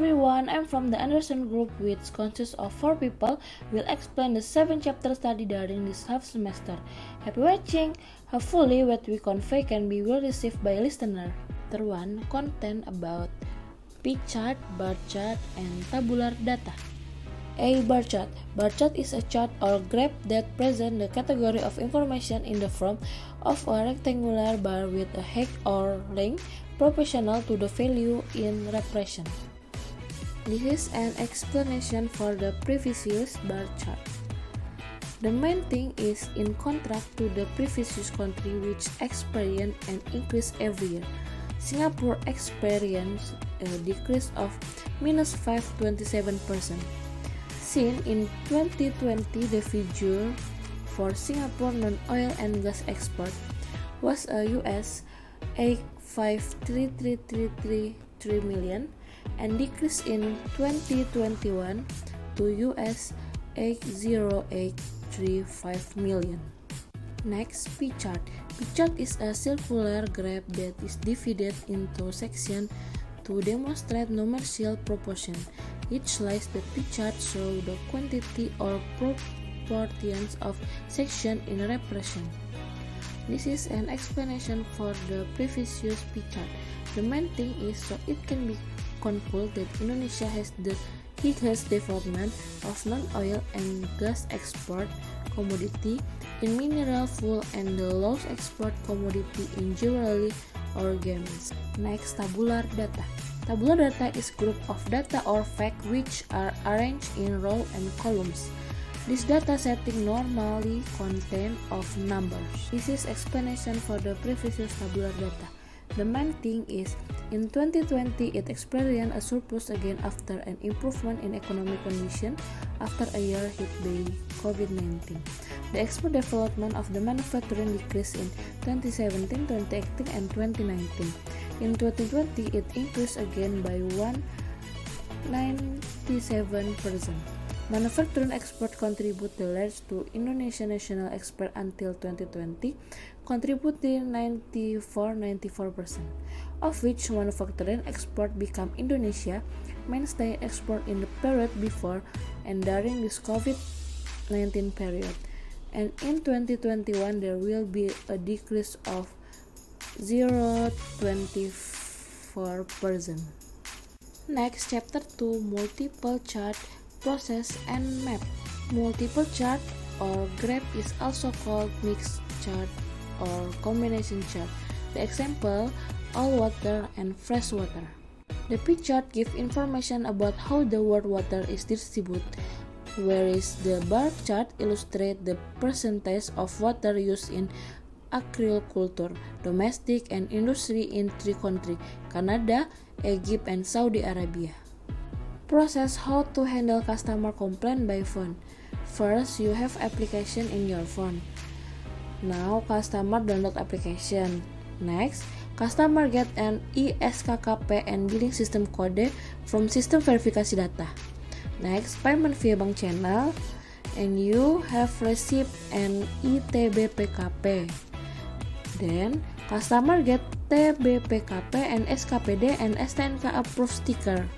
everyone, I'm from the Anderson Group, which consists of 4 people. We'll explain the 7-chapter study during this half semester. Happy watching! Hopefully what we convey can be well received by listener. Chapter 1, content about pie chart, bar chart, and tabular data. A bar chart. Bar chart is a chart or graph that presents the category of information in the form of a rectangular bar with a height or length proportional to the value in repression. This is an explanation for the previous bar chart. The main thing is in contrast to the previous country which experienced an increase every year. Singapore experienced a decrease of -5.27%. Seen in 2020, the figure for Singapore non-oil and gas export was a US 853.333 million and decreased in 2021 to US 80835 million. Next, pie chart. Pie chart is a circular graph that is divided into sections to demonstrate numerical proportion. Each slice the pie chart shows the quantity or proportions of section in repression. This is an explanation for the previous pie chart. The main thing is so it can be concluded that Indonesia has the highest development of non-oil and gas export commodity in mineral fuel and the lowest export commodity in jewelry or games. Next, tabular data. Tabular data is group of data or facts which are arranged in rows and columns. This data setting normally contain of numbers. This is explanation for the previous tabular data. The main thing is, in 2020 it experienced a surplus again after an improvement in economic condition after a year hit by COVID-19. The export development of the manufacturing decreased in 2017, 2018, and 2019. In 2020, it increased again by 197%. Manufacturing export contribute the largest to Indonesian national export until 2020, contributing 94%, of which manufacturing export became Indonesia mainstay export in the period before and during this COVID-19 period. And in 2021, there will be a decrease of 0.24%. Next, chapter 2, multiple chart, process, and map. Multiple chart or graph is also called mixed chart or combination chart. The example, all water and fresh water. The pie chart gives information about how the world water is distributed, whereas the bar chart illustrates the percentage of water used in agriculture, domestic, and industry in 3 countries, Canada, Egypt, and Saudi Arabia. Process how to handle customer complaint by phone. First, you have application in your phone. Now, customer download application. Next, customer get an ISKKP and billing system code from system verifikasi data. Next, payment via bank channel, and you have received an ITBPKP. Then, customer get TBPKP and SKPD and STNK approved sticker.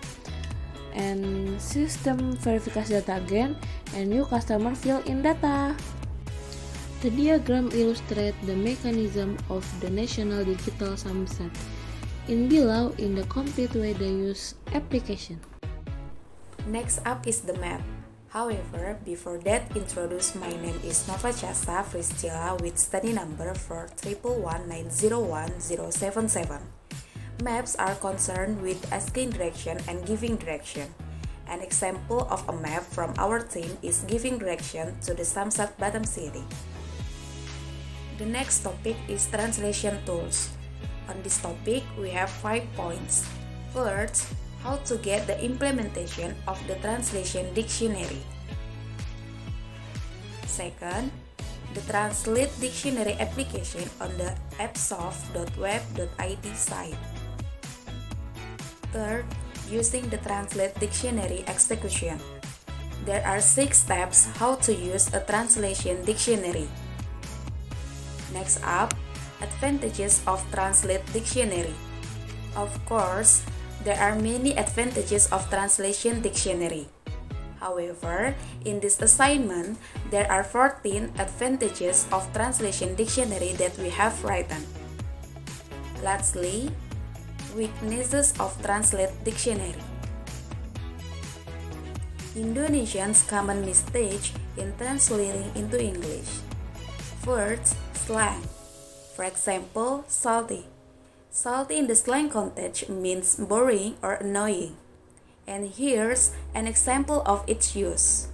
And system verifikasi data again, and you customer fill in data. The diagram illustrates the mechanism of the National Digital Samsat. In below, in the complete way they use application. Next up is the map. However, before that, introduce my name is Nova Chasta Fristila with study number 411901077. Maps are concerned with asking direction and giving direction. An example of a map from our team is giving direction to the Samsat Batam City. The next topic is translation tools. On this topic, we have 5 points. First, how to get the implementation of the translation dictionary. Second, the Translate Dictionary application on the appsoft.web.id site. Third, using the Translate Dictionary execution. There are 6 steps how to use a translation dictionary. Next up, advantages of Translate Dictionary. Of course, There are many advantages of translation dictionary. However, in this assignment, there are 14 advantages of translation dictionary that we have written. Lastly, weaknesses of translate dictionary. Indonesians' common mistake in translating into English. First, slang. For example, salty. Salty in the slang context means boring or annoying. And here's an example of its use.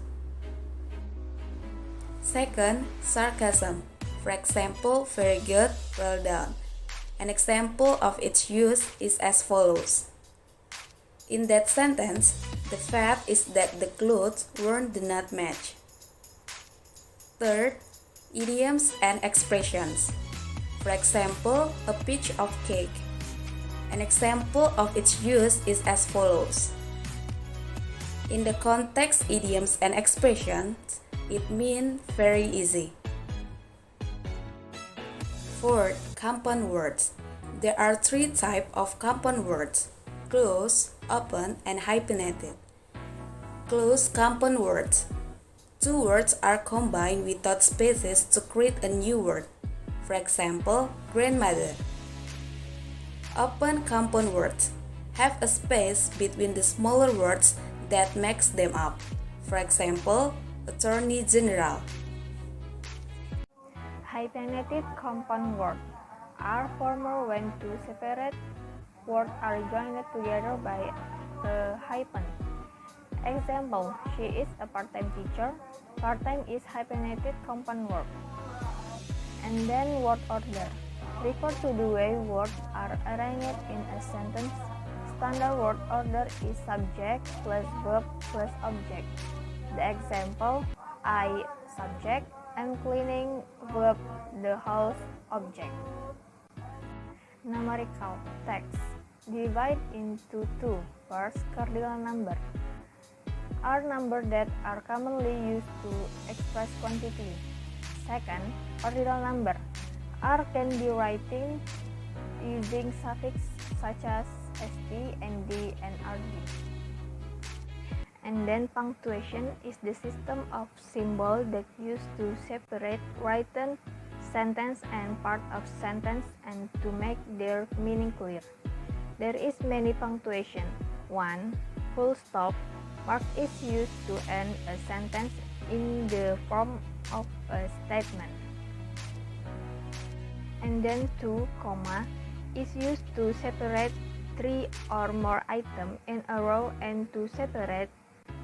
Second, sarcasm. For example, very good, well done. An example of its use is as follows. In that sentence, the fact is that the clothes worn do not match. Third, idioms and expressions. For example, a piece of cake. An example of its use is as follows. In the context idioms and expressions, it means very easy. Fourth, compound words. There are 3 types of compound words: close, open, and hyphenated. Close compound words. 2 words are combined without spaces to create a new word. For example, grandmother. Open compound words have a space between the smaller words that makes them up. For example, Attorney General. Hyphenated compound words are formed when 2 separate words are joined together by a hyphen. Example, she is a part-time teacher. Part-time is hyphenated compound word. And then word order refer to the way words are arranged in a sentence. Standard word order is subject plus verb plus object. The example, I subject, am cleaning, verb, the house, object. Numerical text divide into 2. First, cardinal number are numbers that are commonly used to express quantity. Second, ordinal number can be written using suffix such as st, nd, and rd. And then punctuation is the system of symbols that used to separate written sentence and part of sentence and to make their meaning clear. There is many punctuation. 1. Full stop mark is used to end a sentence in the form of a statement. And then 2, comma is used to separate 3 or more items in a row and to separate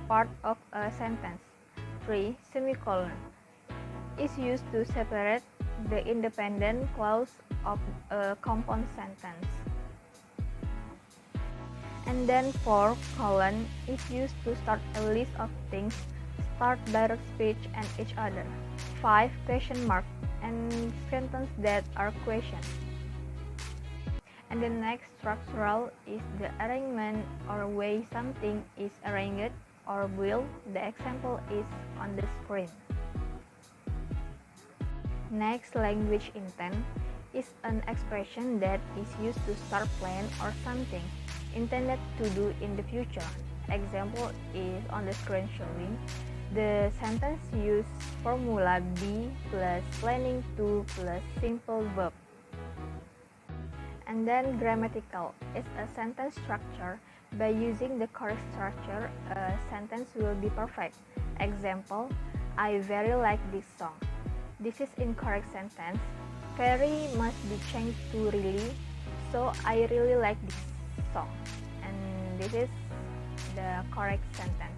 part of a sentence. 3, semicolon is used to separate the independent clause of a compound sentence. And then 4, colon is used to start a list of things, start direct speech and each other. 5, question mark and sentences that are questions. And the next structural is the arrangement or way something is arranged or built. The example is on the screen. Next, language intent is an expression that is used to start plan or something intended to do in the future. Example is on the screen showing. The sentence use formula be plus planning to plus simple verb. And then grammatical is a sentence structure. By using the correct structure, a sentence will be perfect. Example, I very like this song. This is incorrect sentence. Very must be changed to really. So I really like this song. And this is the correct sentence.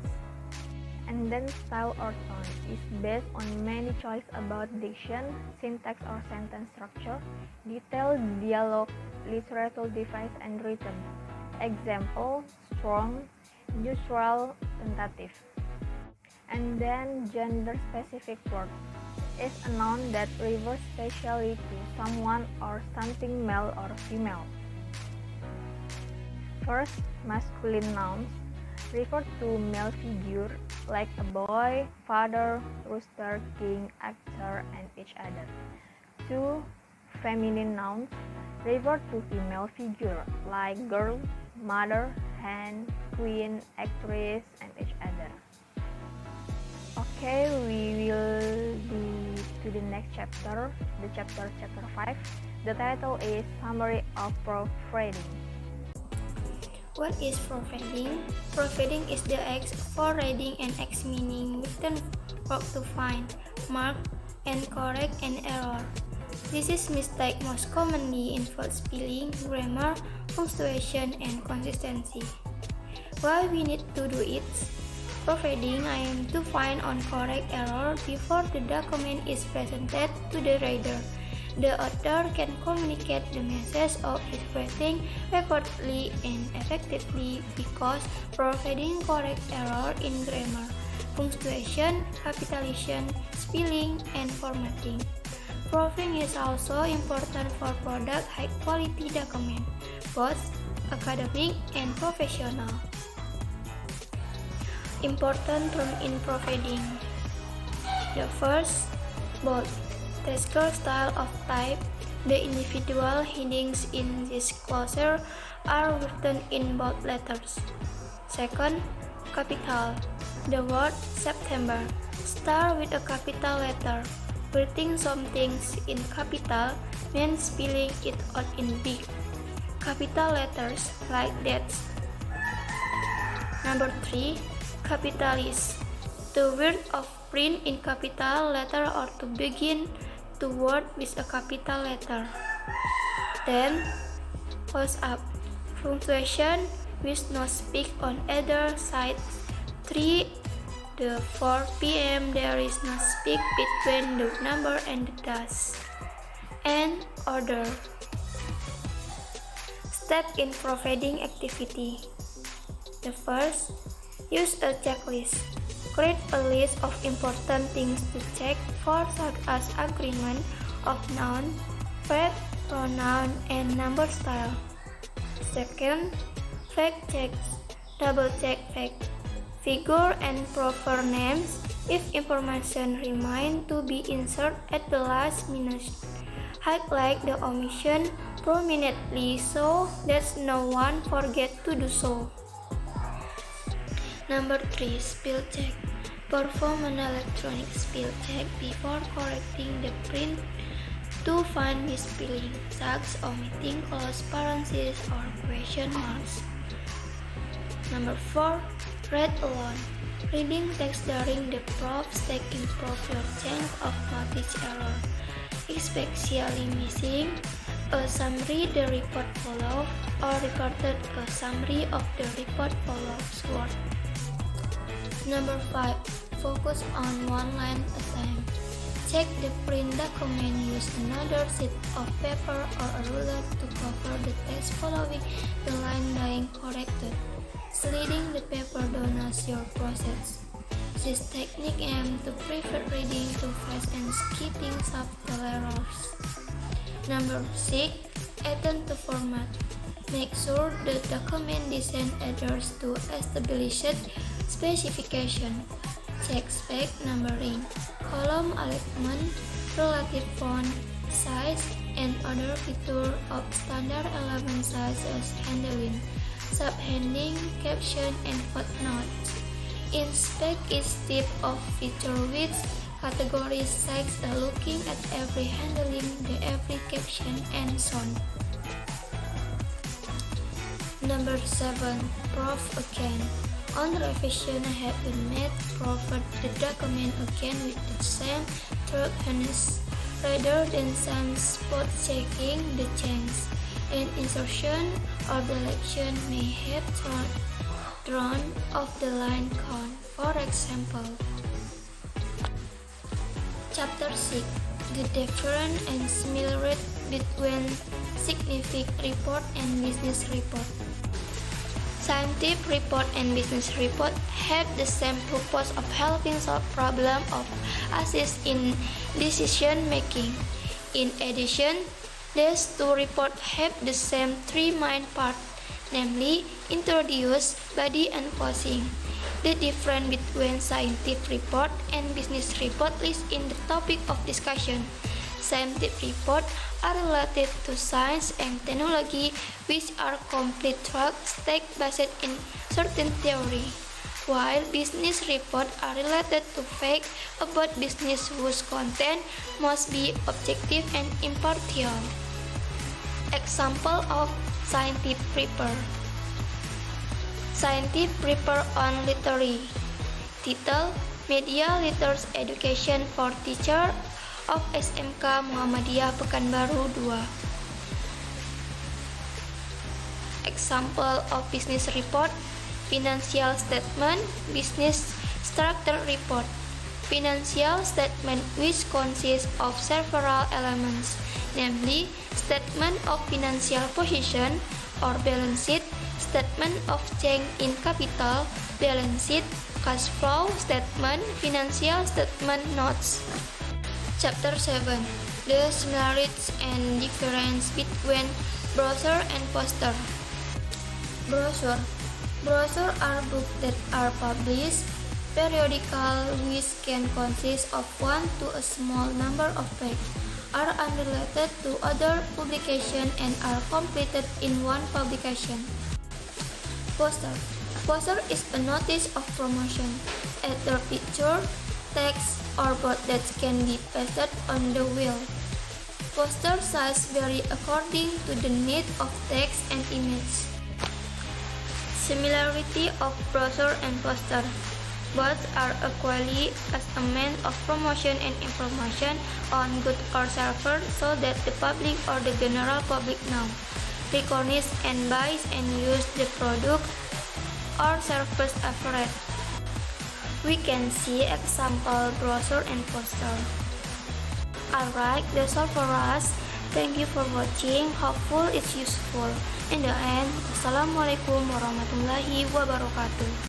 And then style or tone is based on many choices about diction, syntax or sentence structure, detail, dialogue, literature device, and rhythm. Example, strong, neutral, tentative. And then gender-specific word is a noun that refers specially to someone or something male or female. First, masculine nouns refer to male figure like a boy, father, rooster, king, actor, and each other. 2. feminine nouns refer to female figure like girl, mother, hen, queen, actress, and each other. Okay, we will do to the next chapter, the chapter 5. The title is Summary of Proofreading. What is proofreading? Proofreading is the act for reading and examining written work to find, mark, and correct an error. This is mistake most commonly involve spelling, grammar, punctuation, and consistency. Why we need to do it? Proofreading aim to find on correct error before the document is presented to the reader. The author can communicate the message of his writing accurately and effectively because providing correct error in grammar, punctuation, capitalization, spelling, and formatting. Proofing is also important for product high-quality document, both academic and professional. Important term in proofreading. The first, bold. Tasker style of type. The individual headings in this clause are written in bold letters. Second, capital. The word September start with a capital letter. Writing something in capital means spelling it out in big capital letters like that. Number 3, capitalist. The word of print in capital letter or to begin to word with a capital letter. Then, close up. Punctuation with no speak on either side. 3. The 4 p.m. there is no speak between the number and the dash. And order. Step in proofreading activity. The first, use a checklist. Create a list of important things to check for such as agreement of noun, verb, pronoun, and number style. Second, fact checks. Double check fact, figure, and proper names if information remain to be inserted at the last minute. Highlight the omission prominently so that no one forget to do so. Number 3, spell check. Perform an electronic spell check before correcting the print to find misspelling, such as omitting close parentheses or question marks. Number 4, read alone. Reading text during the proofs taking proof your chance of notice error, especially missing a summary the report follow or reported a summary of the report follows word. Number 5, focus on one line at a time. Check the print document, use another sheet of paper or a ruler to cover the text following the line being corrected. Sliding the paper down as your process. This technique aims to prevent reading too fast and skipping subtle errors. Number 6, attend to format. Make sure the document design adheres to established specification. Check spec numbering, column alignment, relative font size, and other features of standard elements such as handling, subheading, caption, and footnotes. Inspect each type of feature with categories such as looking at every handling, the every caption, and so on. Number 7, proof again. On revision have been made, provide the document again with the same thoroughness rather than some spot checking the change. An insertion or deletion may have drawn off the line count. For example, Chapter 6, the difference and similarity between scientific report and business report. Scientific report and business report have the same purpose of helping solve problems of assist in decision making. In addition, these two reports have the same three main parts, namely introduce, body, and closing. The difference between scientific report and business report is in the topic of discussion. Scientific reports are related to science and technology, which are complete facts based in certain theory, while business reports are related to facts about business whose content must be objective and impartial. Example of scientific paper. Scientific paper on literary. Title: Media Literacy Education for Teacher of SMK Muhammadiyah Pekanbaru 2. Example of business report: financial statement, business structure report. Financial statement, which consists of several elements, namely statement of financial position or balance sheet, statement of change in capital, balance sheet, cash flow statement, financial statement notes. Chapter 7. The similarities and difference between brochure and poster. Brochure. Brochures are books that are published periodically, which can consist of one to a small number of pages, are unrelated to other publications, and are completed in one publication. Poster. Poster is a notice of promotion, either picture, text, or both that can be pasted on the wall. Poster size vary according to the need of text and image. Similarity of brochure and poster. Both are equally as a means of promotion and information on goods or services, so that the public or the general public know, recognize, and buys and use the product or service offered. We can see example brochure and poster. Alright, that's all for us. Thank you for watching. Hopefully it's useful. In the end, Assalamualaikum warahmatullahi wabarakatuh.